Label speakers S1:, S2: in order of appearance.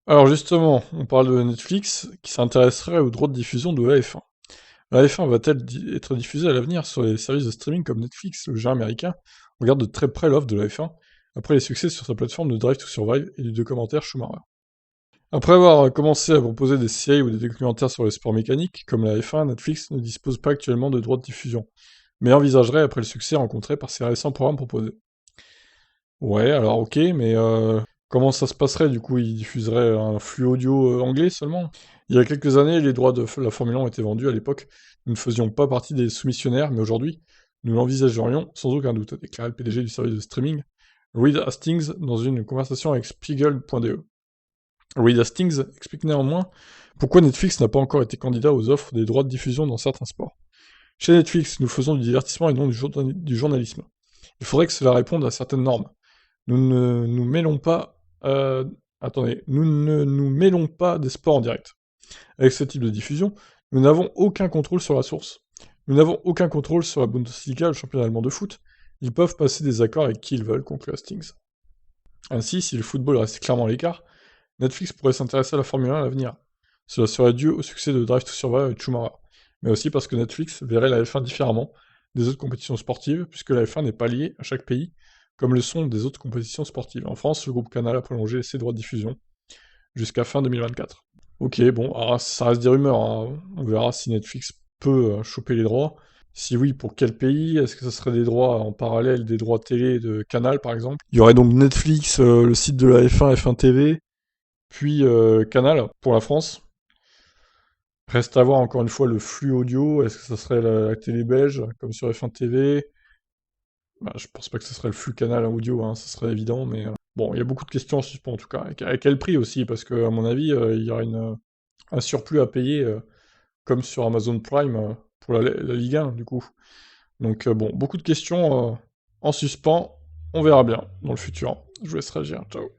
S1: Alors justement, on parle de Netflix qui s'intéresserait aux droits de diffusion de la F1. La F1 va-t-elle être diffusée à l'avenir sur les services de streaming comme Netflix? Le géant américain regarde de très près l'offre de la F1 après les succès sur sa plateforme de Drive to Survive et du documentaire Schumacher. Après avoir commencé à proposer des séries ou des documentaires sur les sports mécaniques, comme la F1, Netflix ne dispose pas actuellement de droits de diffusion, mais envisagerait après le succès rencontré par ses récents programmes proposés. Ouais, alors ok, mais comment ça se passerait du coup? Ils diffuseraient un flux audio anglais seulement? Il y a quelques années, les droits de la Formule 1 ont été vendus à l'époque. Nous ne faisions pas partie des soumissionnaires, mais aujourd'hui, nous l'envisagerions sans aucun doute, a déclaré le PDG du service de streaming, Reed Hastings, dans une conversation avec Spiegel.de. Reed Hastings explique néanmoins pourquoi Netflix n'a pas encore été candidat aux offres des droits de diffusion dans certains sports. Chez Netflix, nous faisons du divertissement et non du journalisme. Il faudrait que cela réponde à certaines normes. Nous ne nous mêlons pas, attendez, nous ne nous mêlons pas des sports en direct. Avec ce type de diffusion, nous n'avons aucun contrôle sur la source. Nous n'avons aucun contrôle sur la Bundesliga, le championnat allemand de foot. Ils peuvent passer des accords avec qui ils veulent, conclut Hastings. Ainsi, si le football reste clairement à l'écart, Netflix pourrait s'intéresser à la Formule 1 à l'avenir. Cela serait dû au succès de Drive to Survive et Schumacher, mais aussi parce que Netflix verrait la F1 différemment des autres compétitions sportives, puisque la F1 n'est pas liée à chaque pays, comme le sont des autres compétitions sportives. En France, le groupe Canal a prolongé ses droits de diffusion jusqu'à fin 2024. Ok, bon, alors ça reste des rumeurs, hein. On verra si Netflix peut choper les droits. Si oui, pour quel pays? Est-ce que ce serait des droits en parallèle des droits télé de Canal, par exemple? Il y aurait donc Netflix, le site de la F1, F1 TV, puis Canal pour la France. Reste à voir encore une fois le flux audio. Est-ce que ça serait la télé belge, comme sur F1 TV? Bah, je pense pas que ce serait le flux Canal en audio, hein, ça serait évident, mais bon, il y a beaucoup de questions en suspens en tout cas. À quel prix aussi? Parce que à mon avis, il y aura un surplus à payer, comme sur Amazon Prime, pour la Ligue 1, du coup. Donc bon, beaucoup de questions en suspens. On verra bien dans le futur. Je vous laisse réagir. Ciao.